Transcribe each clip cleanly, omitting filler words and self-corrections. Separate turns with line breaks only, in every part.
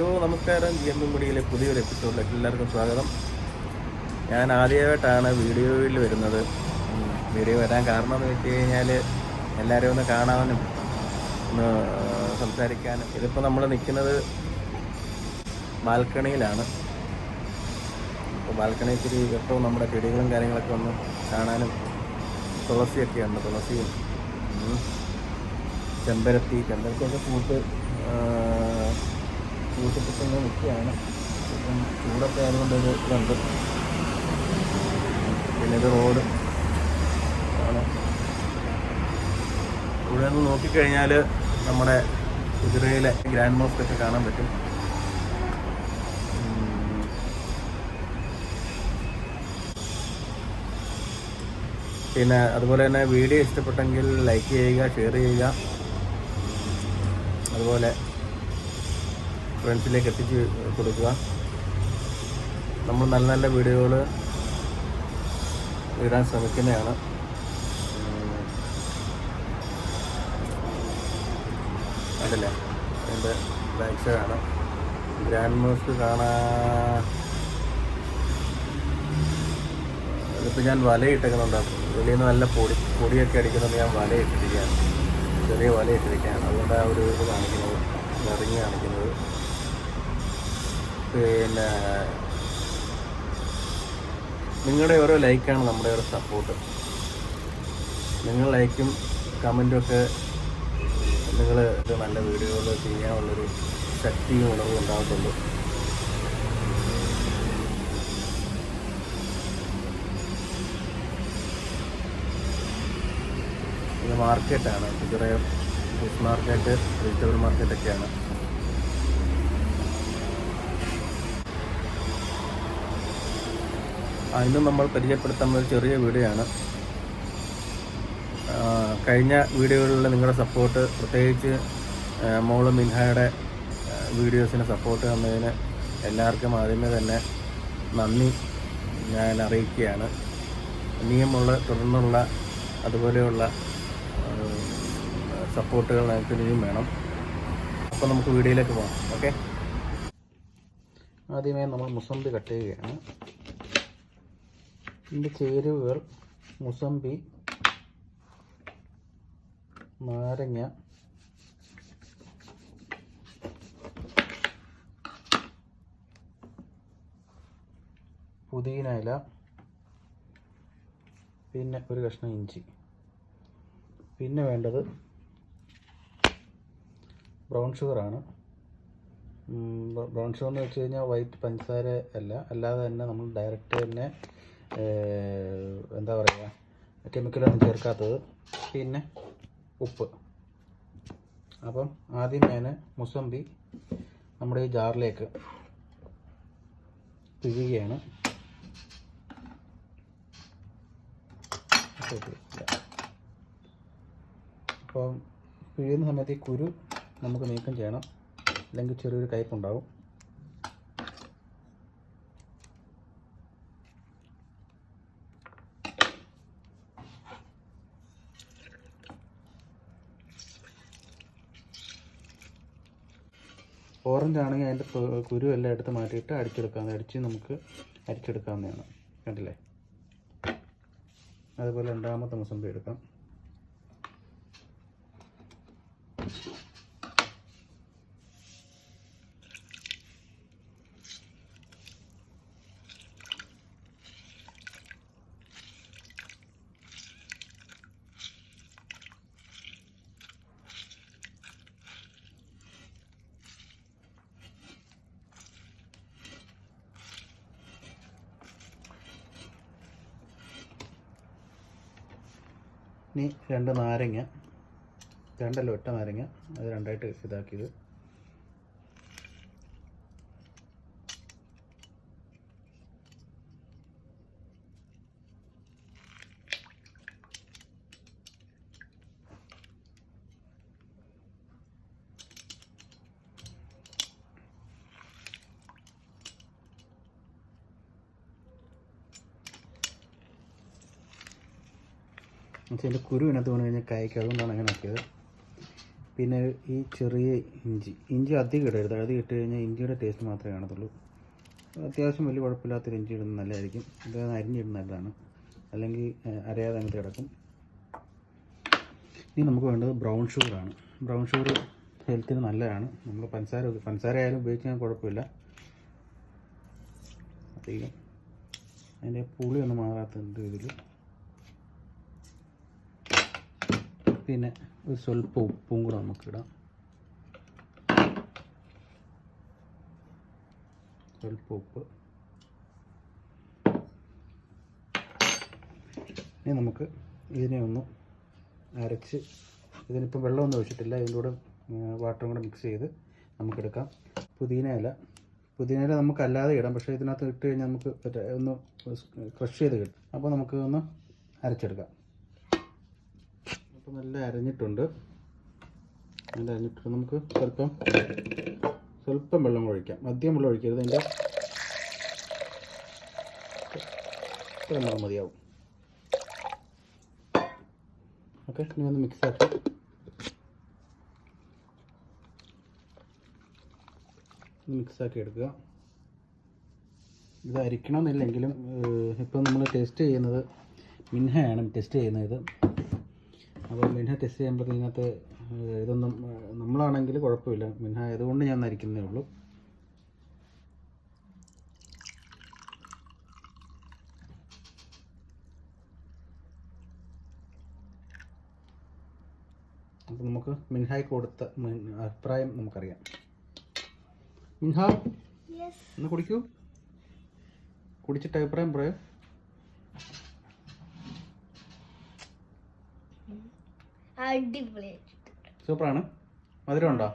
Hello നമസ്കാരം, G&PMEDIA പുതിയൊരു എപ്പിസോഡിലേക്ക് എല്ലാവർക്കും സ്വാഗതം. ഞാൻ ആദ്യമായിട്ടാണ് വീഡിയോയിൽ വരുന്നത്. വീഡിയോ വരാൻ കാരണം എന്ന് വെച്ച് കഴിഞ്ഞാൽ എല്ലാവരെയും ഒന്ന് കാണാനും ഒന്ന് സംസാരിക്കാനും. ഇതിപ്പോൾ നമ്മൾ നിൽക്കുന്നത് ബാൽക്കണിയിലാണ്. അപ്പോൾ ബാൽക്കണി ഇത്തിരി വെട്ടവും നമ്മുടെ ചെടികളും കാര്യങ്ങളൊക്കെ ഒന്ന് കാണാനും ഉണ്ട്. തുളസിയും ചെമ്പരത്തിയൊക്കെ കൂട്ടിപ്പിട്ടുന്ന നിൽക്കുകയാണ്. ഇപ്പം ചൂടൊക്കെ ആയതുകൊണ്ട് ഒരു ഇതുണ്ട്. പിന്നെ ഇത് റോഡ് ആണ്. ഇവിടെ നിന്ന് നോക്കിക്കഴിഞ്ഞാൽ നമ്മുടെ കുതിരയിലെ ഗ്രാൻഡ് മോസ്കൊക്കെ കാണാൻ പറ്റും. പിന്നെ അതുപോലെ തന്നെ വീഡിയോ ഇഷ്ടപ്പെട്ടെങ്കിൽ ലൈക്ക് ചെയ്യുക, ഷെയർ ചെയ്യുക, അതുപോലെ ഫ്രണ്ട്സിലേക്ക് എത്തിച്ച് കൊടുക്കുക. നമ്മൾ നല്ല നല്ല വീഡിയോകൾ ഇടാൻ ശ്രമിക്കുന്നതാണ്. അതല്ലേ എൻ്റെ ബാക്ക് സൈഡാണ് ഗ്രാൻഡ് മോസ്ക് കാണാൻ. ഇതിപ്പോൾ ഞാൻ വലയിട്ടേക്കുന്നുണ്ട്. വെളിയിൽ നിന്ന് നല്ല പൊടിയൊക്കെ അടിക്കുന്നുണ്ട്. ഞാൻ വലയിട്ടിരിക്കുകയാണ്, ചെറിയ വലയിട്ടിരിക്കുകയാണ്. അതുകൊണ്ട് ആ ഒരു ഇത് കാണിക്കുന്നത്, നിറഞ്ഞ് കാണിക്കുന്നത്. പിന്നെ നിങ്ങളുടെ ഓരോ ലൈക്കാണ് നമ്മുടെ ഒരു സപ്പോർട്ട്. നിങ്ങൾ ലൈക്കും കമൻറ്റും ഒക്കെ നിങ്ങൾ ഇത് നല്ല വീഡിയോകൾ ചെയ്യാനുള്ളൊരു ശക്തിയും ഉണർവും ഉണ്ടാകത്തുള്ളൂ. ഇത് മാർക്കറ്റാണ്, കുതിരയം ഫിഷ് മാർക്കറ്റ്, വെജിറ്റബിൾ മാർക്കറ്റൊക്കെയാണ്. ഇന്നും നമ്മൾ പരിചയപ്പെടുത്തുന്ന ഒരു ചെറിയ വീഡിയോ ആണ്. കഴിഞ്ഞ വീഡിയോകളിൽ നിങ്ങളുടെ സപ്പോർട്ട്, പ്രത്യേകിച്ച് മോള് മിൻഹയുടെ വീഡിയോസിന് സപ്പോർട്ട് തന്നതിന് എല്ലാവർക്കും ആദ്യമേ തന്നെ നന്ദി ഞാൻ അറിയിക്കുകയാണ്. ഇനിയുമുള്ള തുടർന്നുള്ള അതുപോലെയുള്ള സപ്പോർട്ടുകൾ നമുക്ക് ഇനിയും വേണം. അപ്പോൾ നമുക്ക് വീഡിയോയിലേക്ക് പോകാം. ഓക്കെ, ആദ്യമേ നമ്മൾ മുസമ്പി കട്ട് ചെയ്യുകയാണ്. ഇതിൻ്റെ ചേരുവകൾ മുസമ്പി, നാരങ്ങ, പുതിന ഇല, പിന്നെ ഒരു കഷ്ണം ഇഞ്ചി. പിന്നെ വേണ്ടത് ബ്രൗൺ ഷുഗറാണ്. ബ്രൗൺ ഷുഗർ എന്ന് വെച്ച് കഴിഞ്ഞാൽ വൈറ്റ് പഞ്ചസാര അല്ലാതെ തന്നെ നമ്മൾ ഡയറക്റ്റ് തന്നെ എന്താ പറയുക, കെമിക്കലൊന്നും ചേർക്കാത്തത്. പിന്നെ ഉപ്പ്. അപ്പം ആദ്യം ഞാൻ മുസമ്പി നമ്മുടെ ഈ ജാറിലേക്ക് പിഴിയുകയാണ്. അപ്പം പിഴിയുന്ന സമയത്ത് ഈ കുരു നമുക്ക് നീക്കം ചെയ്യണം, അല്ലെങ്കിൽ ചെറിയൊരു കയ്പുണ്ടാവും. ഓറഞ്ച് ആണെങ്കിൽ അതിൻ്റെ കുരു എല്ലാം എടുത്ത് മാറ്റിയിട്ട് നമുക്ക് അരിച്ചെടുക്കാവുന്നതാണ്. കണ്ടില്ലേ? അതുപോലെ രണ്ടാമത്തെ മുസമ്പി എടുക്കാം. ഇനി രണ്ട് നാരങ്ങ, രണ്ടല്ല ഒറ്റ നാരങ്ങ, അത് രണ്ടായിട്ട് ഇതാക്കിയത്. ഇതിൻ്റെ കുരു ഇതിനകത്ത് വീണ് കഴിഞ്ഞാൽ കായ്ക്കും, അതുകൊണ്ടാണ് അങ്ങനെ ആക്കിയത്.
പിന്നെ ഈ ചെറിയ ഇഞ്ചി അധികം ഇടരുത്. അധികം ഇട്ട് കഴിഞ്ഞാൽ ഇഞ്ചിയുടെ ടേസ്റ്റ് മാത്രമേ കാണത്തുള്ളൂ. അത്യാവശ്യം വലിയ കുഴപ്പമില്ലാത്തൊരു ഇഞ്ചി ഇടുന്നത് നല്ലതായിരിക്കും. ഇത് അരിഞ്ഞിടുന്നത് നല്ലതാണ്, അല്ലെങ്കിൽ അരയാതെ അങ്ങോട്ട് കിടക്കും. ഇനി നമുക്ക് വേണ്ടത് ബ്രൗൺ ഷുഗറാണ്. ബ്രൗൺ ഷുഗർ ഹെൽത്തിന് നല്ലതാണ്. നമ്മൾ പഞ്ചസാര ആയാലും ഉപയോഗിക്കാൻ കുഴപ്പമില്ല. അധികം അതിൻ്റെ പുളിയൊന്നും മാറാത്തത് ഇതിൽ. പിന്നെ ഒരു സ്വല്പം ഉപ്പും കൂടെ നമുക്കിടാം. സ്വല്പം ഉപ്പ്. ഇനി നമുക്ക് ഇതിനെ ഒന്ന് അരച്ച്, ഇതിനിപ്പോൾ വെള്ളമൊന്നും ഒഴിച്ചിട്ടില്ല, ഇതിൻ്റെ കൂടെ വാട്ടറും കൂടെ മിക്സ് ചെയ്ത് നമുക്കെടുക്കാം. പുതിന ഇല നമുക്കല്ലാതെ ഇടാം, പക്ഷേ ഇതിനകത്ത് ഇട്ട് കഴിഞ്ഞാൽ നമുക്ക് ഒന്ന് ക്രഷ് ചെയ്ത് കിട്ടും. അപ്പോൾ നമുക്ക് ഒന്ന് അരച്ചെടുക്കാം. അപ്പോൾ നല്ല അരഞ്ഞിട്ടുണ്ട്. നമുക്ക് സ്വല്പം വെള്ളം ഒഴിക്കാം. അധികം വെള്ളം ഒഴിക്കരുത്. അതിൻ്റെ വെള്ളം മതിയാവും. ഓക്കെ, ഇനി ഒന്ന് മിക്സാക്കി എടുക്കുക. ഇത് അരിക്കണമെന്നില്ലെങ്കിലും ഇപ്പം നമ്മൾ ടെസ്റ്റ് ചെയ്യുന്നത് മിൻഹയാണ് ടെസ്റ്റ് ചെയ്യുന്നത്. അപ്പോൾ മിൻഹ ടെസ്റ്റ് ചെയ്യുമ്പോൾ ഇതിനകത്ത് ഇതൊന്നും നമ്മളാണെങ്കിൽ കുഴപ്പമില്ല. മിൻഹ ആയതുകൊണ്ട് ഞാൻ അരിക്കുന്നേ ഉള്ളൂ. അപ്പോൾ നമുക്ക് മിൻഹായ്ക്ക് കൊടുത്ത അഭിപ്രായം നമുക്കറിയാം. മിൻഹ ഒന്ന് കുടിക്കൂ. കുടിച്ചിട്ട് അഭിപ്രായം പറയാം. സൂപ്പറാണ്. മധുരം ഉണ്ടോ?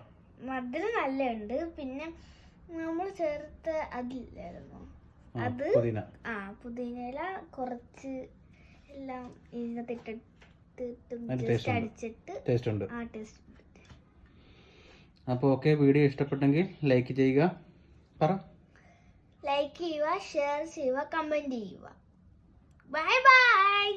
മധുരം നല്ല ഉണ്ട്. പിന്നെ നമ്മൾ ചേർത്ത അതില്ലായിരുന്നു, അത് പുതിനയില കുറച്ച് എല്ലാം ഇതിനകത്ത് അടിച്ചിട്ട്
ടേസ്റ്റ് ഉണ്ട്. അപ്പോൾ ഓക്കെ, വീഡിയോ ഇഷ്ടപ്പെട്ടെങ്കിൽ ലൈക്ക് ചെയ്യുക.
ലൈക്ക് ചെയ്യുക, ഷെയർ ചെയ്യുക, കമന്റ് ചെയ്യുക. Bye bye.